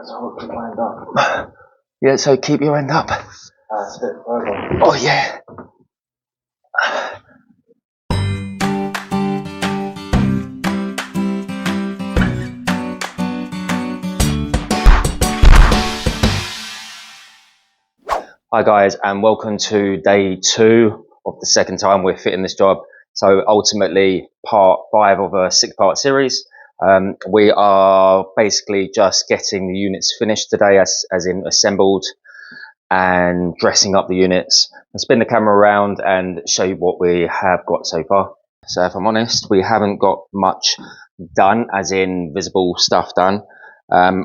So keep my end up. Yeah, so keep your end up. That's it. Over. Oh yeah. Hi guys, and welcome to day 2 of the second time we're fitting this job. So ultimately part 5 of a 6-part series. We are basically just getting the units finished today, as in assembled, and dressing up the units. I'll spin the camera around and show you what we have got so far. So if I'm honest, we haven't got much done, as in visible stuff done.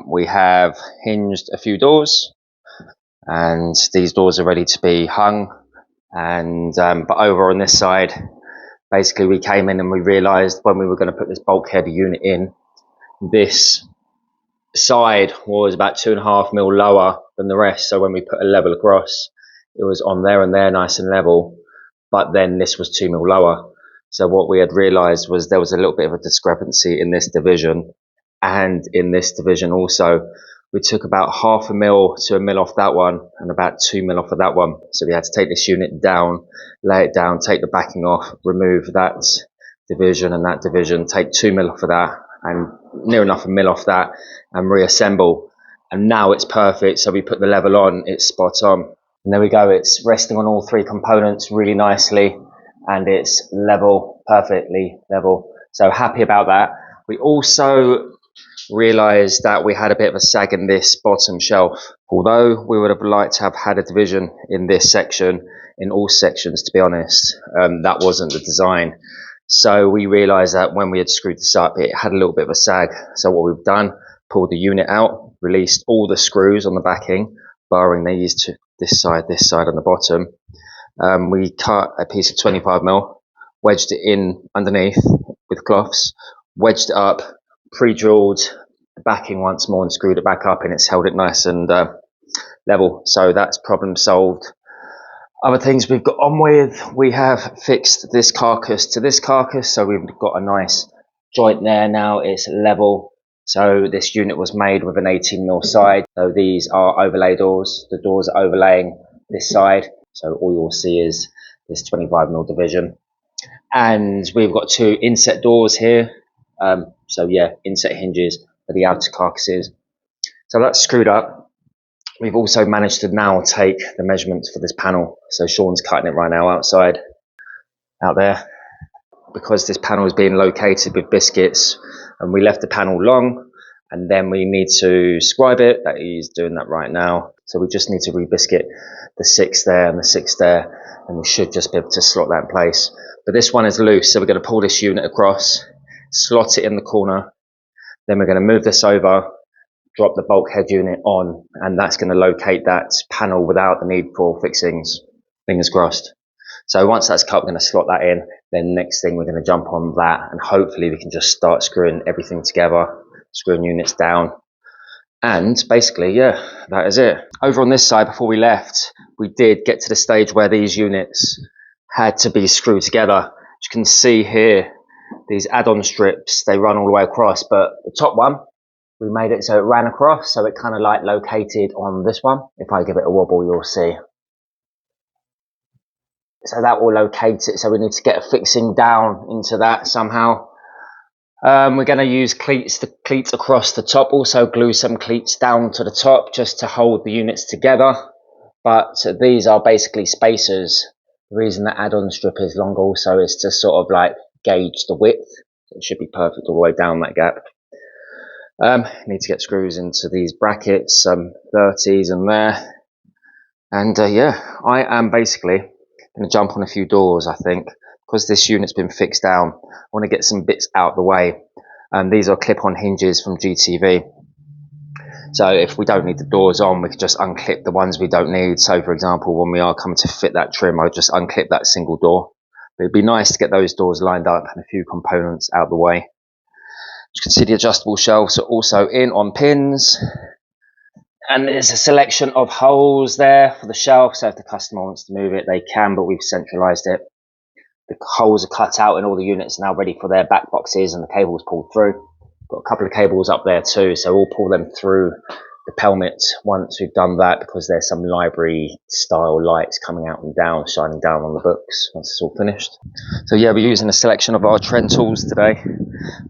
We have hinged a few doors, and these doors are ready to be hung. And but over on this side, basically we came in and we realized when we were going to put this bulkhead unit in, this side was about 2.5 mil lower than the rest. So when we put a level across, it was on there and there, nice and level, but then this was 2 mil lower. So what we had realized was there was a little bit of a discrepancy in this division, and in this division also. We took about 0.5 mil to 1 mil off that one and about 2 mil off of that one. So we had to take this unit down, lay it down, take the backing off, remove that division and that division, take 2 mil off of that and near enough 1 mil off that, and reassemble. And now it's perfect. So we put the level on, it's spot on. And there we go. It's resting on all 3 components really nicely, and it's level, perfectly level. So happy about that. We also realized that we had a bit of a sag in this bottom shelf. Although we would have liked to have had a division in this section, in all sections, to be honest, that wasn't the design. So we realized that when we had screwed this up, it had a little bit of a sag. So what we've done, pulled the unit out, released all the screws on the backing, barring these to this side on the bottom. We cut a piece of 25 mil, wedged it in underneath with cloths, wedged it up, pre-drilled the backing once more and screwed it back up, and it's held it nice and level. So that's problem solved. Other things we've got on with, we have fixed this carcass to this carcass, so we've got a nice joint there now. It's level. So this unit was made with an 18 mil side. So these are overlay doors. The doors are overlaying this side. So all you'll see is this 25 mil division. And we've got 2 inset doors here. So yeah, inset hinges for the outer carcasses. So that's screwed up. We've also managed to now take the measurements for this panel. So Sean's cutting it right now outside, out there, because this panel is being located with biscuits, and we left the panel long, and then we need to scribe it. That he's doing that right now. So we just need to rebiscuit the 6 there and the 6 there, and we should just be able to slot that in place. But this one is loose, so we're going to pull this unit across, slot it in the corner, then we're going to move this over, drop the bulkhead unit on, and that's going to locate that panel without the need for fixings, fingers crossed. So once that's cut, we're going to slot that in. Then next thing, we're going to jump on that, and hopefully we can just start screwing everything together, screwing units down. And basically, yeah, that is it. Over on this side, before we left, we did get to the stage where these units had to be screwed together. As you can see here, these add-on strips, they run all the way across, but the top one, we made it so it ran across, so it kind of like located on this one. If I give it a wobble, you'll see. So that will locate it, so we need to get a fixing down into that somehow. We're going to use cleats, the cleats across the top, also glue some cleats down to the top just to hold the units together. But these are basically spacers. The reason the add-on strip is long also is to sort of like gauge the width. It should be perfect all the way down that gap. Need to get screws into these brackets, some 30s in there. And yeah, I am basically going to jump on a few doors, I think, because this unit's been fixed down. I want to get some bits out the way. These are clip-on hinges from GTV. So if we don't need the doors on, we can just unclip the ones we don't need. So for example, when we are coming to fit that trim, I'll just unclip that single door. But it'd be nice to get those doors lined up and a few components out the way. As you can see, the adjustable shelves are also in on pins. And there's a selection of holes there for the shelf. So if the customer wants to move it, they can, but we've centralized it. The holes are cut out and all the units are now ready for their back boxes and the cables pulled through. Got a couple of cables up there too, so we'll pull them through the pelmet once we've done that, because there's some library style lights coming out and down, shining down on the books once it's all finished. So yeah, we're using a selection of our Trend tools today.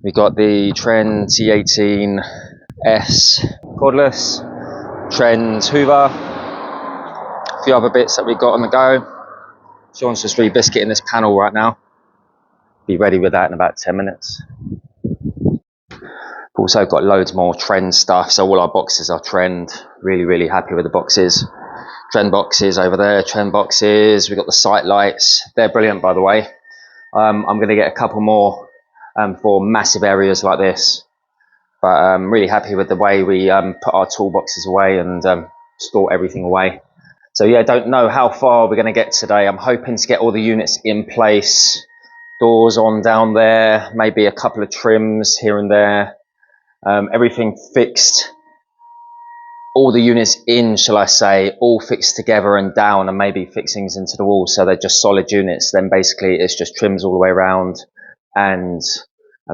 We've got the Trend T18S cordless, Trend Hoover, a few other bits that we've got on the go. Sean's just re-biscuiting this panel right now. Be ready with that in about 10 minutes. We've also got loads more Trend stuff, so all our boxes are Trend. Really happy with the boxes. Trend boxes over there, Trend boxes. We've got the sight lights. They're brilliant, by the way. I'm going to get a couple more for massive areas like this. But I'm really happy with the way we put our toolboxes away and store everything away. So yeah, don't know how far we're going to get today. I'm hoping to get all the units in place. Doors on down there, maybe a couple of trims here and there. Everything fixed. All the units in, shall I say, all fixed together and down, and maybe fixings into the wall, so they're just solid units. Then basically it's just trims all the way around and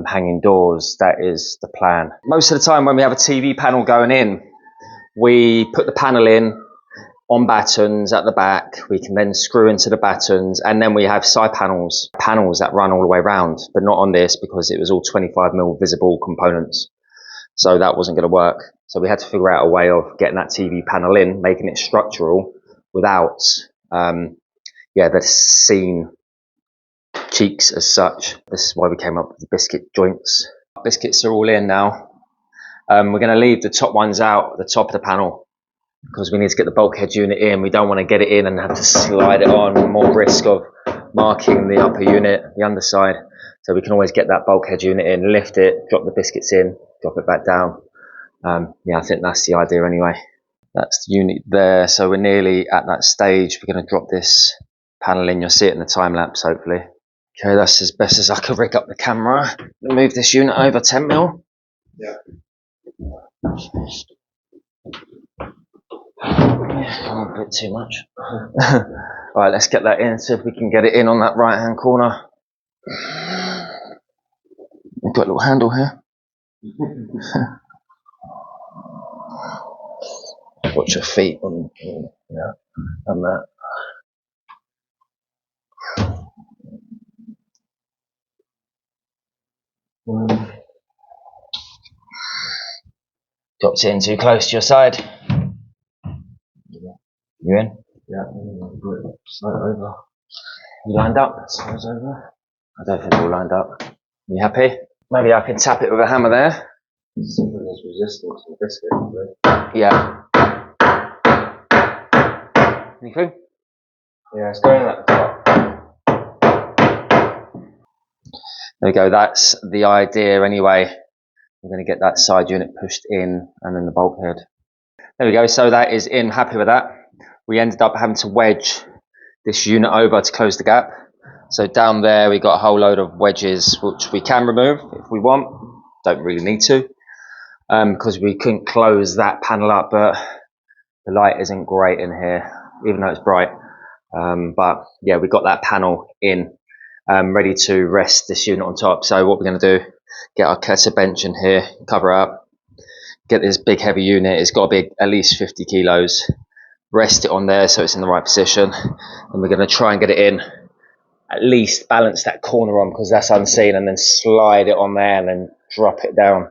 hanging doors. That is the plan. Most of the time when we have a TV panel going in, we put the panel in on battens at the back. We can then screw into the battens, and then we have side panels that run all the way around, but not on this because it was all 25mm visible components. So that wasn't going to work. So we had to figure out a way of getting that TV panel in, making it structural without, the seen cheeks as such. This is why we came up with the biscuit joints. Biscuits are all in now. We're going to leave the top ones out at the top of the panel because we need to get the bulkhead unit in. We don't want to get it in and have to slide it on. More risk of marking the upper unit, the underside. So we can always get that bulkhead unit in, lift it, drop the biscuits in, drop it back down. I think that's the idea anyway. That's the unit there. So we're nearly at that stage. We're going to drop this panel in. You'll see it in the time lapse, hopefully. Okay, that's as best as I can rig up the camera. Move this unit over 10mm. Yeah. A bit too much. Alright, let's get that in, see if we can get it in on that right hand corner. We've got a little handle here. Watch your feet on that. Dropped it in too close to your side. You in? Yeah, slide over. You lined up? Slides over. I don't think they're all lined up. You happy? Maybe I can tap it with a hammer there. Something that's resistant to the biscuit, right? Yeah. Anything? Yeah, it's going at the top. There we go, that's the idea anyway. We're going to get that side unit pushed in and then the bulkhead. There we go, so that is in, happy with that. We ended up having to wedge this unit over to close the gap. So down there we got a whole load of wedges which we can remove if we want. Don't really need to because we couldn't close that panel up, but the light isn't great in here even though it's bright. But yeah, we got that panel in, ready to rest this unit on top. So what we're going to do, get our Kessa bench in here, cover up, get this big heavy unit. It's got to be at least 50 kilos. Rest it on there so it's in the right position, and we're going to try and get it in, at least balance that corner on because that's unseen, and then slide it on there and then drop it down.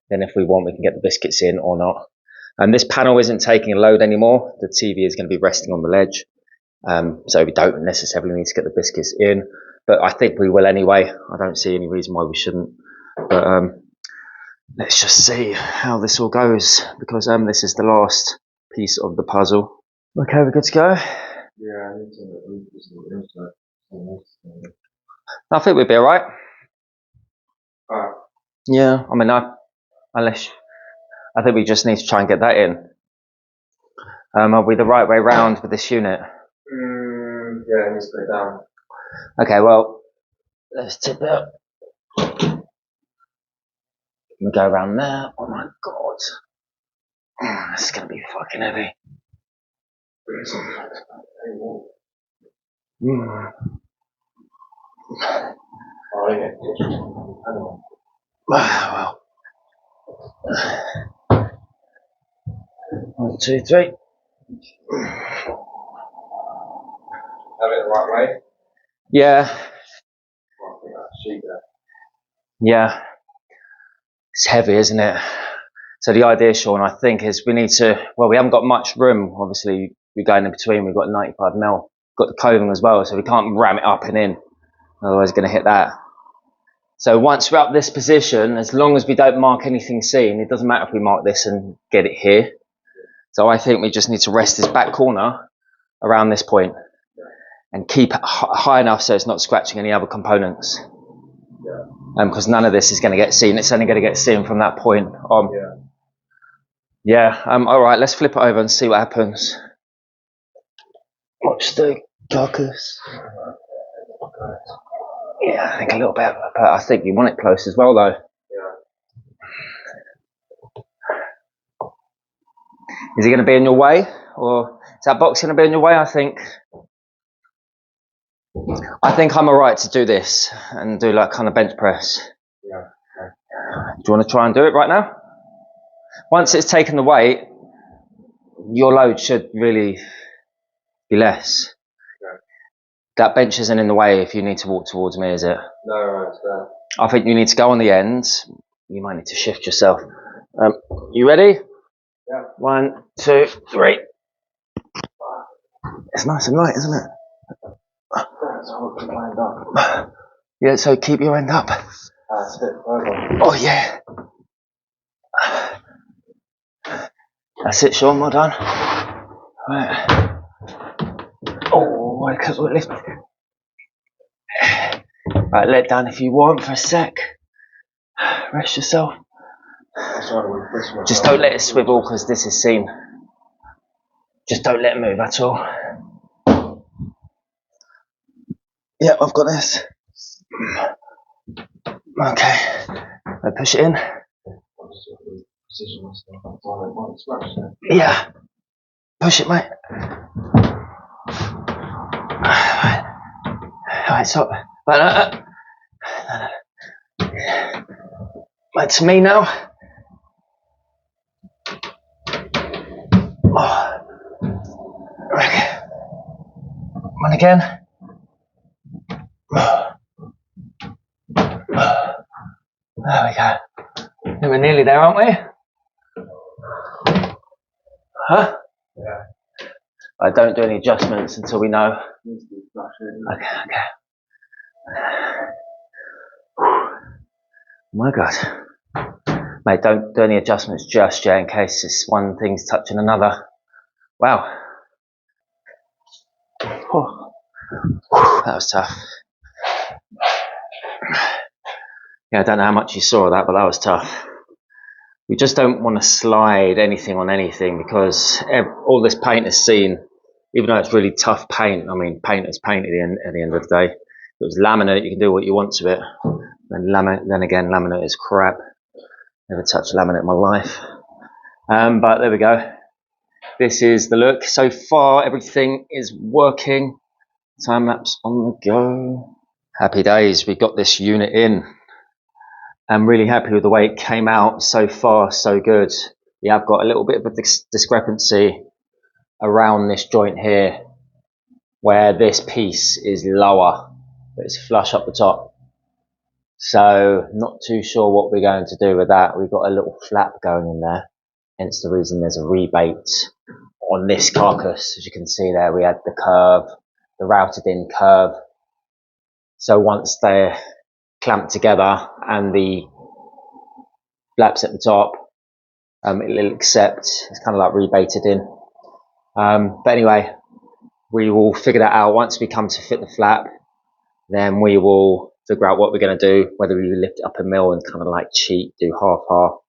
Then if we want, we can get the biscuits in or not. And this panel isn't taking a load anymore. The TV is going to be resting on the ledge, so we don't necessarily need to get the biscuits in, but I think we will anyway. I don't see any reason why we shouldn't, but let's just see how this all goes because this is the last piece of the puzzle. Okay, we're good to go? Yeah, I need to move this on the inside. I think we'll be alright. Alright. Yeah, I mean, I think we just need to try and get that in. Are we the right way round with this unit? Yeah, it needs to go down. Okay, well, let's tip it up. We go around there. Oh my god. This is going to be fucking heavy. Oh, yeah. Well. 1, 2, 3. Have it the right way. Yeah, I think that's sheet there. yeah. It's heavy, isn't it? So the idea, Sean, I think, is we need to, well, we haven't got much room. Obviously, we're going in between. We've got 95mm. Got the coving as well, so we can't ram it up and in. Otherwise, we're going to hit that. So once we're up this position, as long as we don't mark anything seen, it doesn't matter if we mark this and get it here. So I think we just need to rest this back corner around this point and keep it high enough so it's not scratching any other components. Because none of this is going to get seen. It's only going to get seen from that point on. All right, let's flip it over and see what happens. Watch the carcass. Yeah, I think a little bit, but I think you want it close as well, though. Is it going to be in your way, or is that box going to be in your way? I think I'm alright to do this and do like kind of bench press. Yeah. Okay. Do you want to try and do it right now? Once it's taken the weight, your load should really be less. Okay. That bench isn't in the way if you need to walk towards me, is it? No, I understand. I think you need to go on the ends. You might need to shift yourself. You ready? Yeah. 1, 2, 3. It's nice and light, isn't it? Yeah, so keep your end up. Oh, yeah. That's it, Sean, well done. Right. Oh, because we're lifted. Right, let down if you want for a sec. Rest yourself. Just don't let it swivel because this is seen. Just don't let it move at all. Yeah, I've got this. Okay. I push it in. Yeah. Push it, mate. Alright, stop. Right, it's me now. Oh. Okay. One again. There we go. We're nearly there, aren't we? Huh? Yeah. I don't do any adjustments until we know. Okay. My God. Mate, don't do any adjustments just yet in case it's one thing's touching another. Wow. Oh. That was tough. Yeah, I don't know how much you saw of that, but that was tough. We just don't want to slide anything on anything because all this paint is seen, even though it's really tough paint. I mean, paint is paint at the end of the day. If it was laminate, you can do what you want to it. Then again, laminate is crap. Never touched laminate in my life. But there we go. This is the look. So far, everything is working. Time lapse on the go. Happy days. We got this unit in. I'm really happy with the way it came out. So far, so good. Yeah, I've got a little bit of a discrepancy around this joint here, where this piece is lower, but it's flush up the top. So not too sure what we're going to do with that. We've got a little flap going in there, hence the reason there's a rebate on this carcass. As you can see there, we had the curve, the routed in curve. So once they're clamped together and the flaps at the top, it'll accept. It's kind of like rebated in. But anyway, we will figure that out once we come to fit the flap. Then we will figure out what we're going to do, whether we lift it up a mil and kind of like cheat, do half.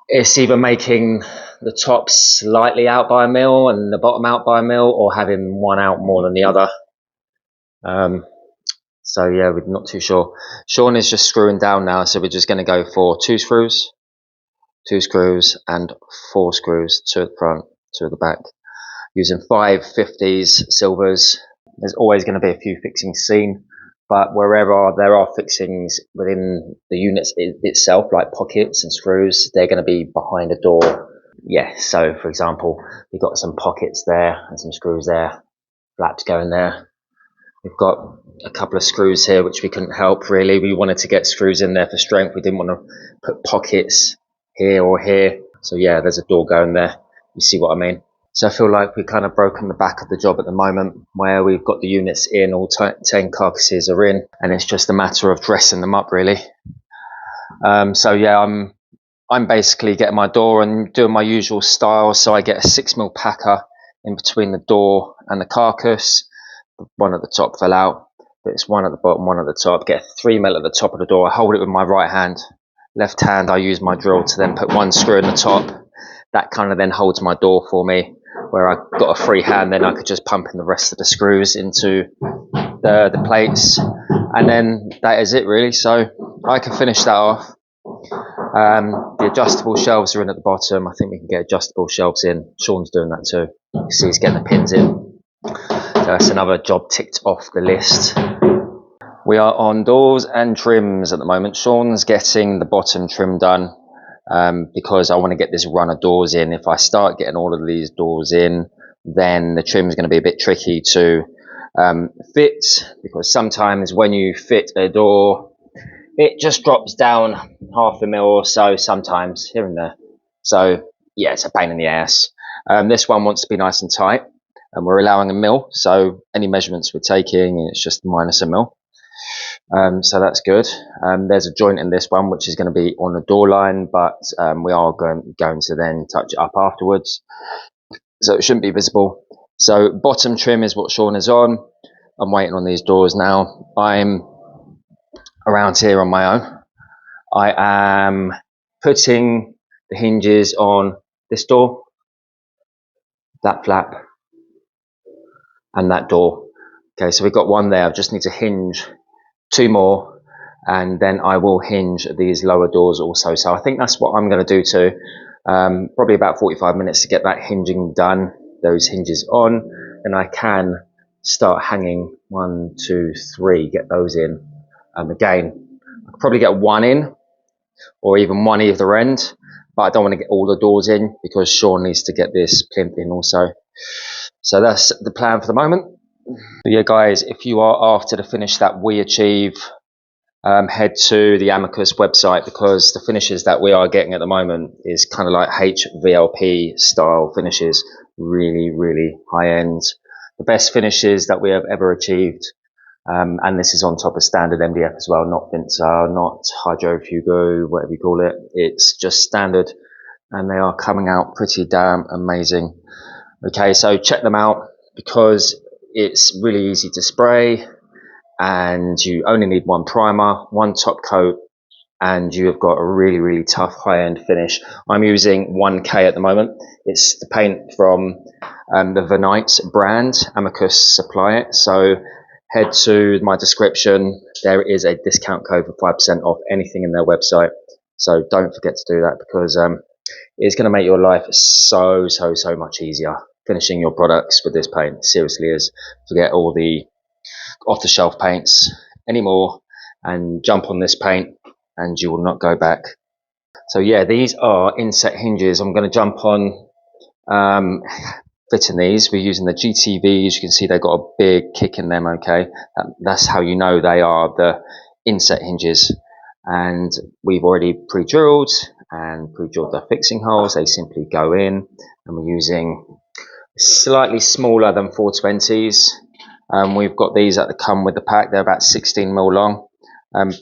It's either making the top slightly out by a mil and the bottom out by a mil, or having one out more than the other. So yeah, we're not too sure. Sean is just screwing down now, so we're just going to go for 2 screws, 2 screws and 4 screws, 2 at the front, 2 at the back, using 550s silvers. There's always going to be a few fixings seen, but wherever there are fixings within the units itself, like pockets and screws, they're going to be behind a door. yeah, so for example, we've got some pockets there and some screws there, flaps going there. We've got a couple of screws here which we couldn't help really. We wanted to get screws in there for strength. We didn't want to put pockets here or here. So yeah, there's a door going there. You see what I mean? So I feel like we've kind of broken the back of the job at the moment, where we've got the units in, all 10 carcasses are in, and it's just a matter of dressing them up really. So yeah, I'm basically getting my door and doing my usual style. So I get a 6mm packer in between the door and the carcass. One at the top fell out, but it's one at the bottom, one at the top. Get a 3mm at the top of the door. I hold it with my right hand. Left hand, I use my drill to then put one screw in the top. That kind of then holds my door for me. Where I got a free hand, then I could just pump in the rest of the screws into the plates, and then that is it really. So I can finish that off. The adjustable shelves are in at the bottom. I think we can get adjustable shelves in. Sean's doing that too. You see he's getting the pins in. So that's another job ticked off the list. We are on doors and trims at the moment. Sean's getting the bottom trim done because I want to get this run of doors in. If I start getting all of these doors in, then the trim is going to be a bit tricky to fit, because sometimes when you fit a door, it just drops down 1/2 mil or so, sometimes here and there. So yeah, it's a pain in the ass. This one wants to be nice and tight, and we're allowing 1mm, so any measurements we're taking, it's just minus 1mm. So that's good. There's a joint in this one which is going to be on the door line, but we are going to then touch it up afterwards, so it shouldn't be visible. So bottom trim is what Sean is on. I'm waiting on these doors now. I'm around here on my own. I am putting the hinges on this door, that flap, and that door. Okay, so we've got one there. I just need to hinge 2 more, and then I will hinge these lower doors also. So I think that's what I'm going to do too. Probably about 45 minutes to get that hinging done, those hinges on, and I can start hanging 1, 2, 3, get those in. Again, I could probably get one in, or even one either end, but I don't want to get all the doors in because Sean needs to get this plinth in also. So that's the plan for the moment. But yeah guys, if you are after the finish that we achieve, head to the Amicus website, because the finishes that we are getting at the moment is kind of like HVLP style finishes, really high end, the best finishes that we have ever achieved. And this is on top of standard MDF as well, not Vintar, not Hydrofugo, whatever you call it. It's just standard, and they are coming out pretty damn amazing. Okay, so check them out, because it's really easy to spray, and you only need one primer, one top coat, and you have got a really tough high-end finish. I'm using 1K at the moment. It's the paint from the Vernites brand. Amicus supply it, so head to my description. There is a discount code for 5% off anything in their website, so don't forget to do that, because it's going to make your life so much easier finishing your products with this paint. Seriously is. Forget all the off-the-shelf paints anymore and jump on this paint, and you will not go back. So yeah, these are inset hinges. I'm going to jump on fitting these. We're using the GTVs. You can see they've got a big kick in them. Okay, that's how you know they are the inset hinges. And we've already pre-drilled the fixing holes. They simply go in, and we're using slightly smaller than 420s. We've got these that come with the pack. They're about 16mm long.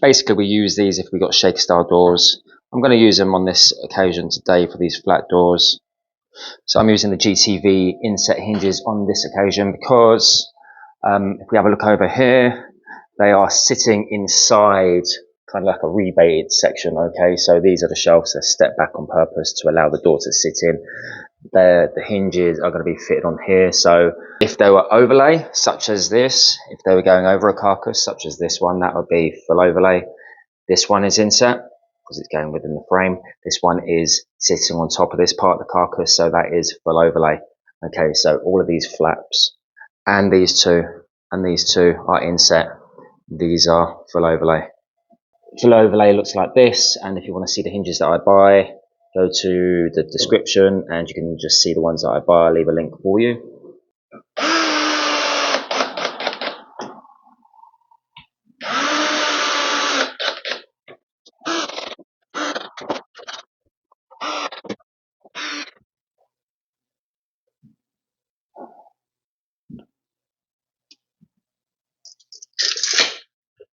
Basically, we use these if we've got shaker style doors. I'm going to use them on this occasion today for these flat doors. So I'm using the GTV inset hinges on this occasion because if we have a look over here, they are sitting inside kind of like a rebated section. Okay, so these are the shelves that step back on purpose to allow the door to sit in. The hinges are going to be fitted on here. So if they were overlay, such as this, if they were going over a carcass, such as this one, that would be full overlay. This one is inset because it's going within the frame. This one is sitting on top of this part of the carcass, so that is full overlay. Okay, so all of these flaps and these two are inset. These are full overlay. Full overlay looks like this, and if you want to see the hinges that I buy, go to the description and you can just see the ones that I buy. I'll leave a link for you.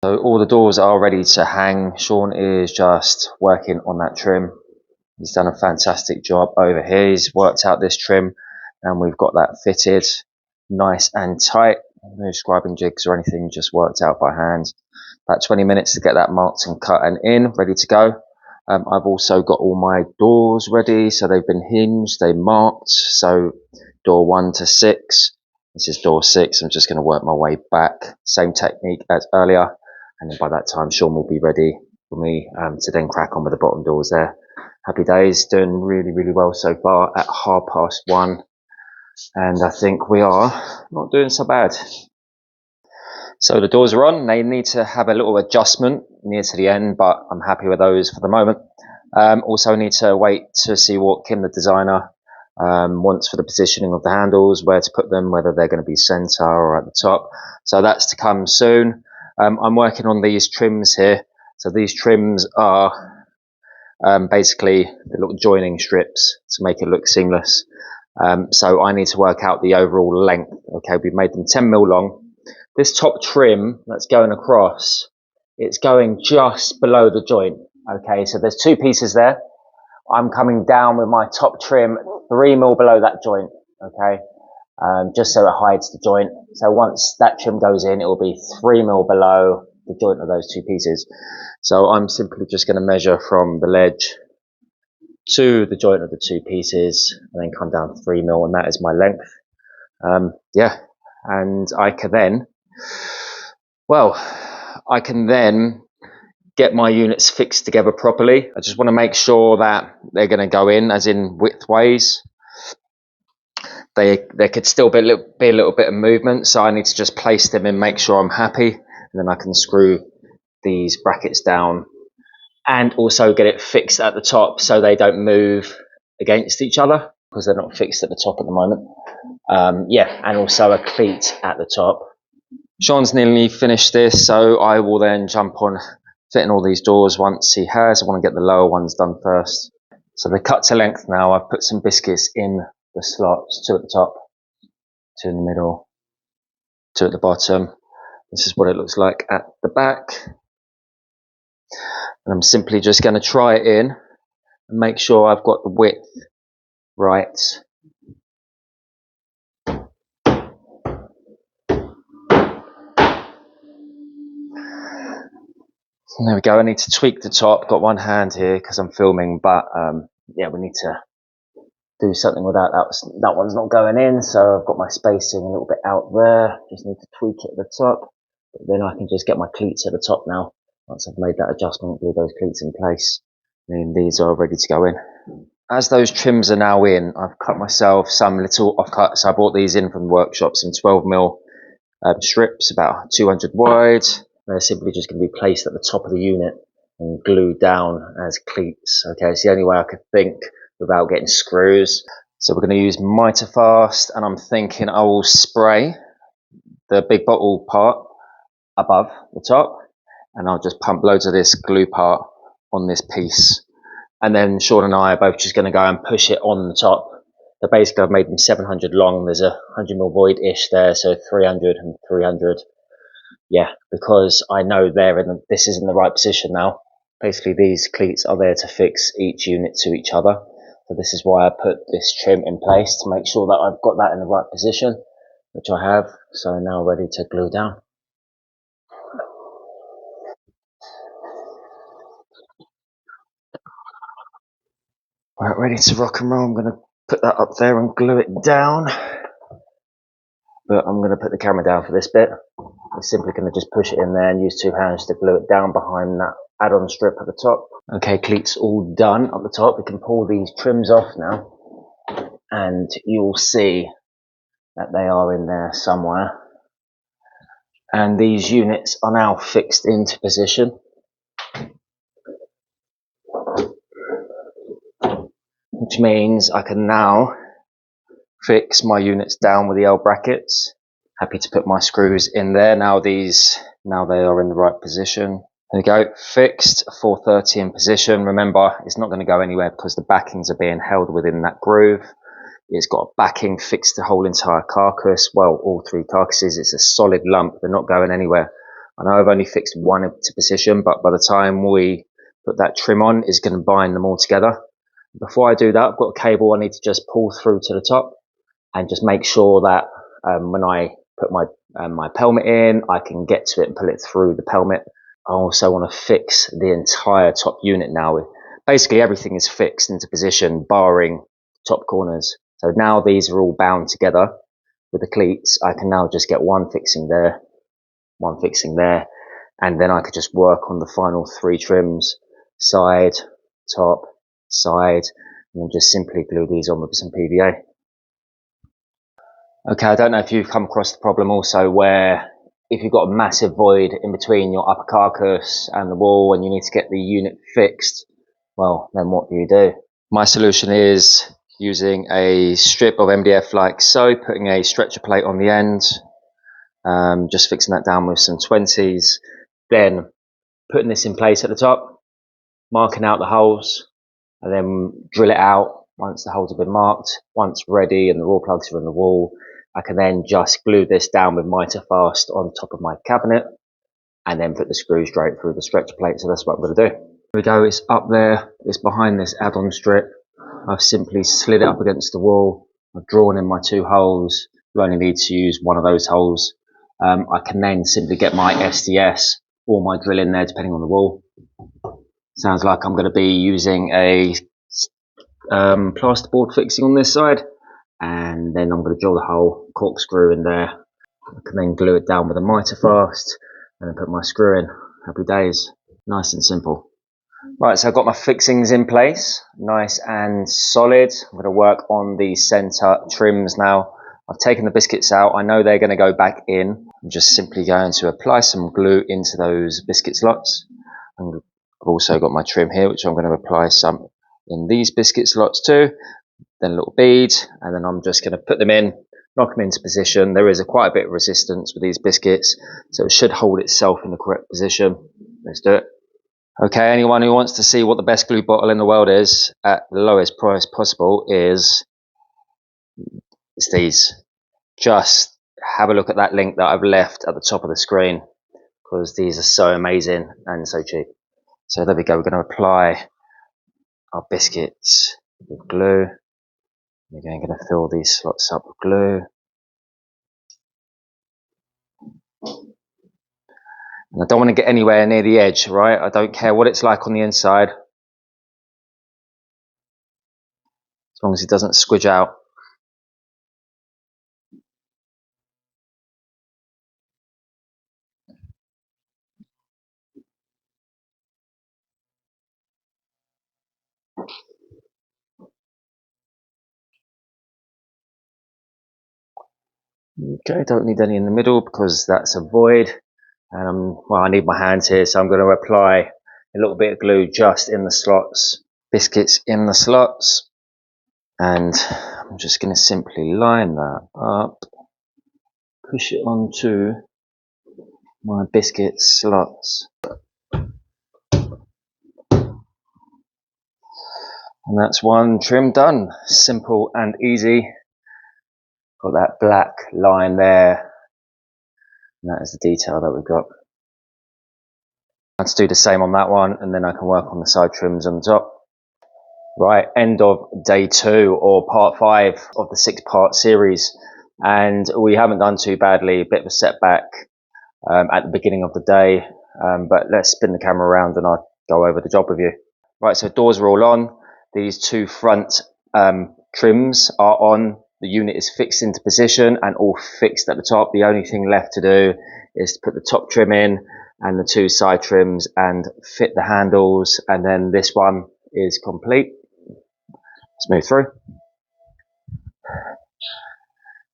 So all the doors are ready to hang. Sean is just working on that trim. He's done a fantastic job over here. He's worked out this trim and we've got that fitted nice and tight. No scribing jigs or anything, just worked out by hand. About 20 minutes to get that marked and cut and in, ready to go. I've also got all my doors ready, so they've been hinged, they marked. So door 1 to 6. This is door 6. I'm just going to work my way back. Same technique as earlier. And then by that time, Sean will be ready for me to then crack on with the bottom doors there. Happy days, doing really, really well so far at 1:30. And I think we are not doing so bad. So the doors are on. They need to have a little adjustment near to the end, but I'm happy with those for the moment. Also need to wait to see what Kim, the designer, wants for the positioning of the handles, where to put them, whether they're going to be center or at the top. So that's to come soon. I'm working on these trims here. So these trims are basically the little joining strips to make it look seamless. So I need to work out the overall length. Okay, we've made them 10mm long. This top trim that's going across, it's going just below the joint. Okay, so there's 2 pieces there. I'm coming down with my top trim 3mm below that joint. Okay, just so it hides the joint. So once that trim goes in, it will be 3mm below the joint of those 2 pieces. So I'm simply just going to measure from the ledge to the joint of the 2 pieces and then come down 3mm, and that is my length. Yeah, and I can then get my units fixed together properly. I just want to make sure that they're going to go in as in widthways. There could still be a little bit of movement, so I need to just place them and make sure I'm happy, and then I can screw these brackets down and also get it fixed at the top so they don't move against each other, because they're not fixed at the top at the moment. Yeah, and also a cleat at the top. Sean's nearly finished this, so I will then jump on fitting all these doors once he has. I want to get the lower ones done first. So they're cut to length now. I've put some biscuits in the slots, 2 at the top, 2 in the middle, 2 at the bottom. This is what it looks like at the back. And I'm simply just going to try it in and make sure I've got the width right. There we go. I need to tweak the top. Got one hand here because I'm filming, but yeah, we need to do something with that. That one's not going in, so I've got my spacing a little bit out there. Just need to tweak it at the top. But then I can just get my cleats at the top now. Once I've made that adjustment, glue those cleats in place, then these are ready to go in. As those trims are now in, I've cut myself some little offcuts. I bought these in from the workshop, some 12mm strips, about 200 wide. They're simply just going to be placed at the top of the unit and glued down as cleats. Okay, it's the only way I could think without getting screws. So we're going to use Mitre Fast, and I'm thinking I will spray the big bottle part above the top, and I'll just pump loads of this glue part on this piece. And then Sean and I are both just going to go and push it on the top. So basically I've made them 700 long. There's a 100mm void-ish there, so 300 and 300. Yeah, because I know this is in the right position now. Basically these cleats are there to fix each unit to each other. So this is why I put this trim in place, to make sure that I've got that in the right position, which I have. So now ready to glue down. Right, ready to rock and roll. I'm going to put that up there and glue it down. But I'm going to put the camera down for this bit. I'm simply going to just push it in there and use 2 hands to glue it down behind that add-on strip at the top. Okay, cleats all done at the top. We can pull these trims off now, and you'll see that they are in there somewhere. And these units are now fixed into position. which means I can now fix my units down with the L brackets. Happy to put my screws in there now. They are in the right position. There we go, fixed, 430 in position. Remember, it's not going to go anywhere because the backings are being held within that groove. It's got a backing fixed the whole entire carcass. Well, all three carcasses. It's a solid lump. They're not going anywhere. I know I've only fixed one into position, but by the time we put that trim on, it's going to bind them all together. Before I do that, I've got a cable I need to just pull through to the top and just make sure that when I put my pelmet in, I can get to it and pull it through the pelmet. I also want to fix the entire top unit now. Basically everything is fixed into position, barring top corners. So now these are all bound together with the cleats. I can now just get one fixing there, and then I could just work on the final three trims, side, top, side, and then just simply glue these on with some PVA. Okay, I don't know if you've come across the problem also where if you've got a massive void in between your upper carcass and the wall and you need to get the unit fixed, well, then what do? My solution is using a strip of MDF like so, putting a stretcher plate on the end, just fixing that down with some 20s, then putting this in place at the top, marking out the holes, and then drill it out once the holes have been marked. Once ready and the raw plugs are in the wall, I can then just glue this down with mitre fast on top of my cabinet and then put the screw straight through the stretcher plate. So that's what I'm going to do. Here we go, it's up there, it's behind this add-on strip. I've simply slid it up against the wall. I've drawn in my two holes. You only need to use one of those holes. I can then simply get my SDS or my drill in there depending on the wall. Sounds like I'm going to be using a plasterboard fixing on this side, and then I'm going to drill the hole, corkscrew in there. I can then glue it down with a mitre fast and then put my screw in. Happy days, nice and simple. Right, so I've got my fixings in place, nice and solid. I'm going to work on the centre trims now. I've taken the biscuits out. I know they're going to go back in. I'm just simply going to apply some glue into those biscuit slots. And I've also got my trim here, which I'm going to apply some in these biscuit slots too. Then a little bead, and then I'm just going to put them in, knock them into position. There is quite a bit of resistance with these biscuits, so it should hold itself in the correct position. Let's do it. Okay, anyone who wants to see what the best glue bottle in the world is at the lowest price possible it's these. Just have a look at that link that I've left at the top of the screen, because these are so amazing and so cheap. So there we go, we're going to apply our biscuits with glue. We're going to fill these slots up with glue. And I don't want to get anywhere near the edge, right? I don't care what it's like on the inside, as long as it doesn't squidge out. Okay, don't need any in the middle because that's a void. And well, I need my hands here, so I'm going to apply a little bit of glue just in the slots, biscuits in the slots, and I'm just going to simply line that up, push it onto my biscuit slots, and that's one trim done. Simple and easy. Got that black line there, and that is the detail that we've got. Let's do the same on that one, and then I can work on the side trims on the top. Right, end of day 2 or part 5 of the 6-part series, and we haven't done too badly. A bit of a setback at the beginning of the day, but let's spin the camera around and I'll go over the job with you. Right, so doors are all on. These 2 front trims are on. The unit is fixed into position and all fixed at the top. The only thing left to do is to put the top trim in and the 2 side trims and fit the handles, and then this one is complete. Let's move through.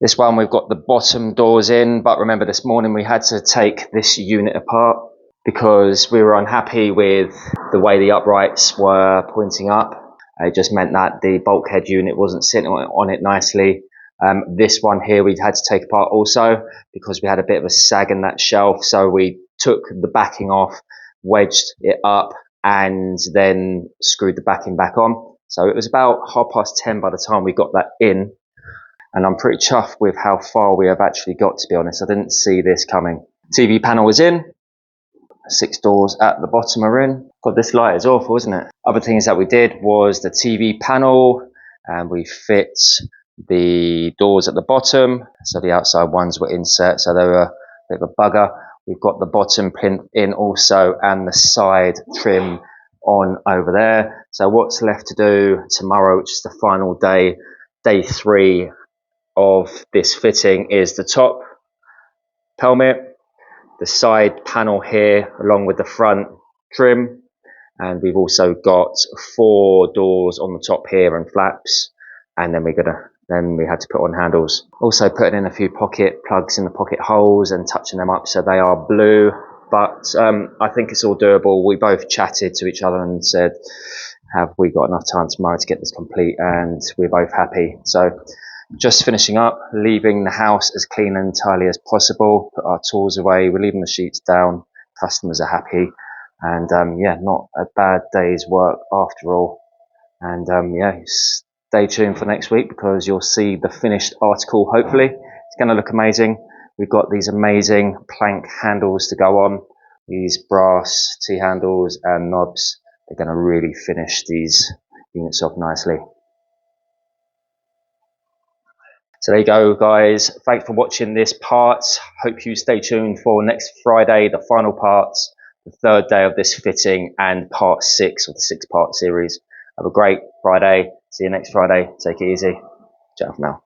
This one we've got the bottom doors in, but remember this morning we had to take this unit apart because we were unhappy with the way the uprights were pointing up. It just meant that the bulkhead unit wasn't sitting on it nicely. This one here we had to take apart also because we had a bit of a sag in that shelf, so we took the backing off, wedged it up, and then screwed the backing back on. So it was about 10:30 by the time we got that in, and I'm pretty chuffed with how far we have actually got, to be honest. I didn't see this coming. TV panel was in, 6 doors at the bottom are in. God, this light is awful, isn't it? Other things that we did was the TV panel, and we fit the doors at the bottom, so the outside ones were inset, so they were a bit of a bugger. We've got the bottom pin in also, and the side trim on over there. So what's left to do tomorrow, which is the final day, day 3 of this fitting, is the top pelmet, the side panel here along with the front trim, and we've also got 4 doors on the top here and flaps, and then we had to put on handles. Also putting in a few pocket plugs in the pocket holes and touching them up so they are blue, but I think it's all doable. We both chatted to each other and said, have we got enough time tomorrow to get this complete, and we're both happy. So just finishing up, leaving the house as clean and tidy as possible, put our tools away, we're leaving the sheets down, customers are happy, and yeah, not a bad day's work after all. And yeah, stay tuned for next week because you'll see the finished article. Hopefully it's going to look amazing. We've got these amazing plank handles to go on, these brass T-handles and knobs. They're going to really finish these units off nicely. So there you go, guys. Thanks for watching this part. Hope you stay tuned for next Friday, the final parts, the 3rd day of this fitting, and part 6 of the 6-part series. Have a great Friday. See you next Friday. Take it easy. Ciao for now.